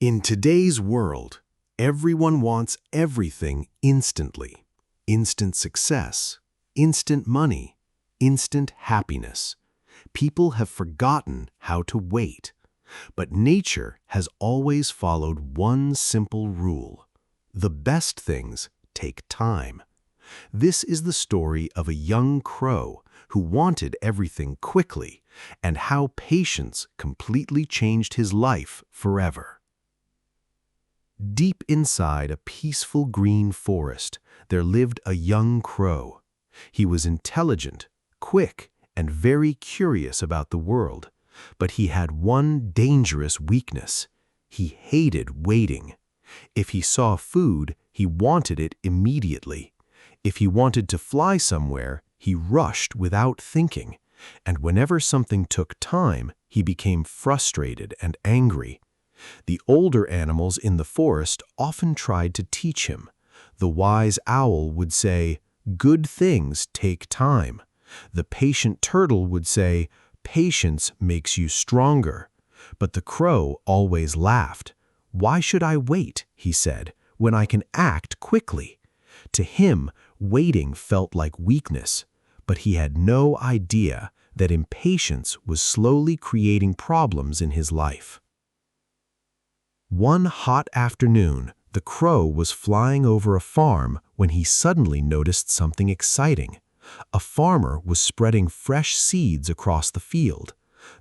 In today's world, everyone wants everything instantly. Instant success, instant money, instant happiness. People have forgotten how to wait. But nature has always followed one simple rule. The best things take time. This is the story of a young crow who wanted everything quickly and how patience completely changed his life forever. Deep inside a peaceful green forest, there lived a young crow. He was intelligent, quick, and very curious about the world. But he had one dangerous weakness. He hated waiting. If he saw food, he wanted it immediately. If he wanted to fly somewhere, he rushed without thinking. And whenever something took time, he became frustrated and angry. The older animals in the forest often tried to teach him. The wise owl would say, "Good things take time." The patient turtle would say, "Patience makes you stronger." But the crow always laughed. "Why should I wait," he said, "when I can act quickly?" To him, waiting felt like weakness, but he had no idea that impatience was slowly creating problems in his life. One hot afternoon, the crow was flying over a farm when he suddenly noticed something exciting. A farmer was spreading fresh seeds across the field.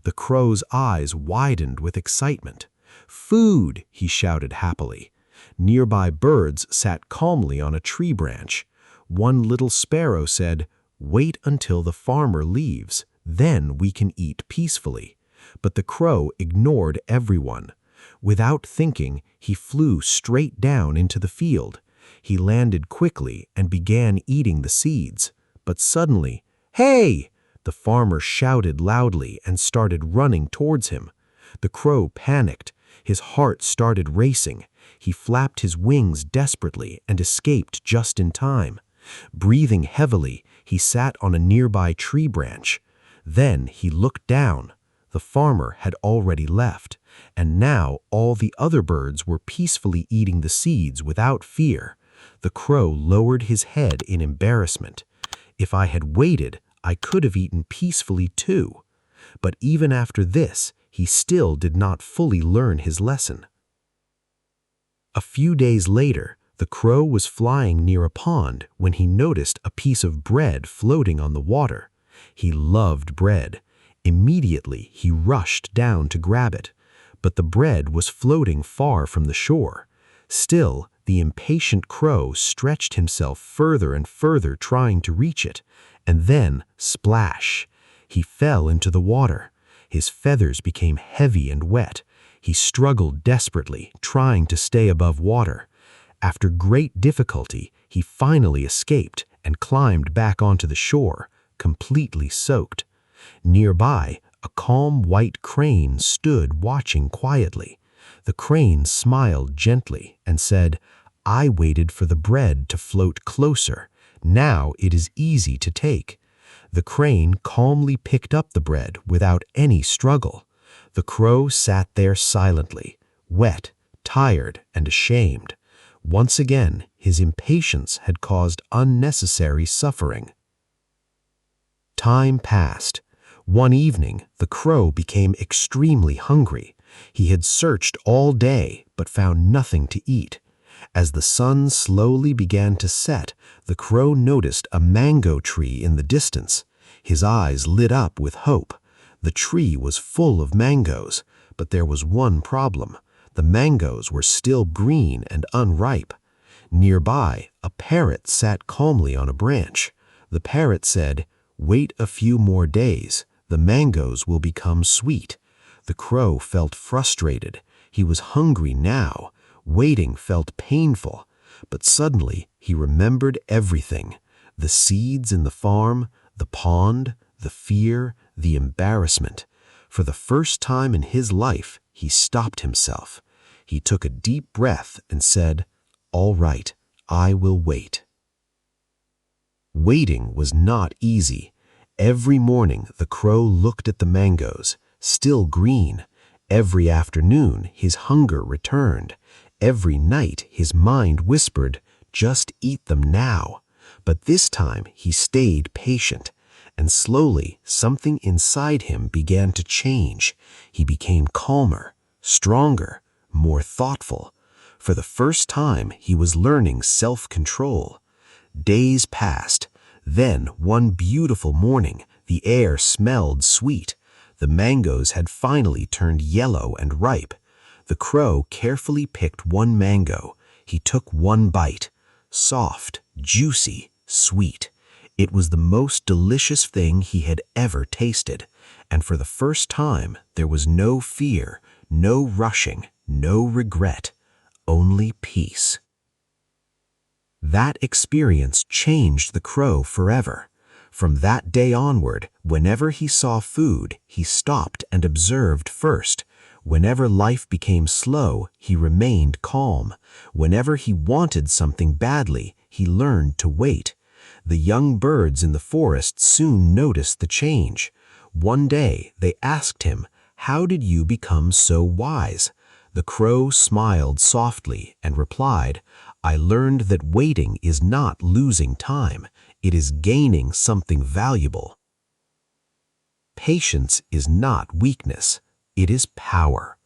The crow's eyes widened with excitement. "Food!" he shouted happily. Nearby birds sat calmly on a tree branch. One little sparrow said, "Wait until the farmer leaves, then we can eat peacefully." But the crow ignored everyone. Without thinking, he flew straight down into the field. He landed quickly and began eating the seeds. But suddenly, "Hey!" the farmer shouted loudly and started running towards him. The crow panicked. His heart started racing. He flapped his wings desperately and escaped just in time. Breathing heavily, he sat on a nearby tree branch. Then he looked down. The farmer had already left, and now all the other birds were peacefully eating the seeds without fear. The crow lowered his head in embarrassment. "If I had waited, I could have eaten peacefully too." But even after this, he still did not fully learn his lesson. A few days later, the crow was flying near a pond when he noticed a piece of bread floating on the water. He loved bread. Immediately, he rushed down to grab it. But the bread was floating far from the shore. Still, the impatient crow stretched himself further and further trying to reach it. And then, splash! He fell into the water. His feathers became heavy and wet. He struggled desperately, trying to stay above water. After great difficulty, he finally escaped and climbed back onto the shore, completely soaked. Nearby, a calm white crane stood watching quietly. The crane smiled gently and said, "I waited for the bread to float closer. Now it is easy to take." The crane calmly picked up the bread without any struggle. The crow sat there silently, wet, tired, and ashamed. Once again, his impatience had caused unnecessary suffering. Time passed. One evening, the crow became extremely hungry. He had searched all day, but found nothing to eat. As the sun slowly began to set, the crow noticed a mango tree in the distance. His eyes lit up with hope. The tree was full of mangoes, but there was one problem. The mangoes were still green and unripe. Nearby, a parrot sat calmly on a branch. The parrot said, "Wait a few more days. The mangoes will become sweet." The crow felt frustrated. He was hungry now. Waiting felt painful. But suddenly he remembered everything. The seeds in the farm, the pond, the fear, the embarrassment. For the first time in his life, he stopped himself. He took a deep breath and said, "All right, I will wait." Waiting was not easy. Every morning the crow looked at the mangoes, still green. Every afternoon, his hunger returned. Every night, his mind whispered, "Just eat them now." But this time, he stayed patient. And slowly, something inside him began to change. He became calmer, stronger, more thoughtful. For the first time, he was learning self-control. Days passed. Then, one beautiful morning, the air smelled sweet. The mangoes had finally turned yellow and ripe. The crow carefully picked one mango. He took one bite. Soft, juicy, sweet. It was the most delicious thing he had ever tasted. And for the first time, there was no fear, no rushing, no regret, only peace. That experience changed the crow forever. From that day onward, whenever he saw food, he stopped and observed first. Whenever life became slow, he remained calm. Whenever he wanted something badly, he learned to wait. The young birds in the forest soon noticed the change. One day, they asked him, "How did you become so wise?" The crow smiled softly and replied, "I learned that waiting is not losing time. It is gaining something valuable." Patience is not weakness. It is power.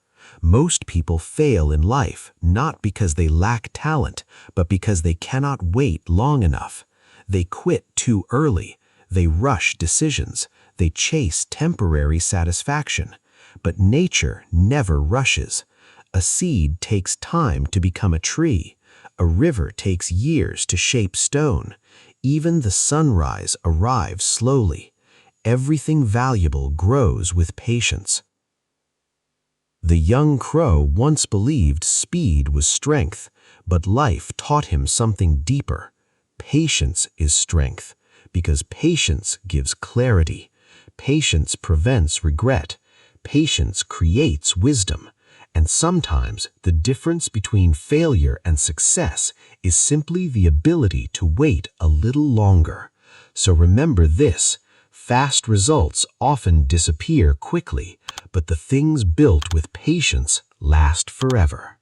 Most people fail in life not because they lack talent, but because they cannot wait long enough. They quit too early. They rush decisions. They chase temporary satisfaction. But nature never rushes. A seed takes time to become a tree. A river takes years to shape stone. Even the sunrise arrives slowly. Everything valuable grows with patience. The young crow once believed speed was strength, but life taught him something deeper. Patience is strength, because patience gives clarity. Patience prevents regret. Patience creates wisdom. And sometimes the difference between failure and success is simply the ability to wait a little longer. So remember this: fast results often disappear quickly, but the things built with patience last forever.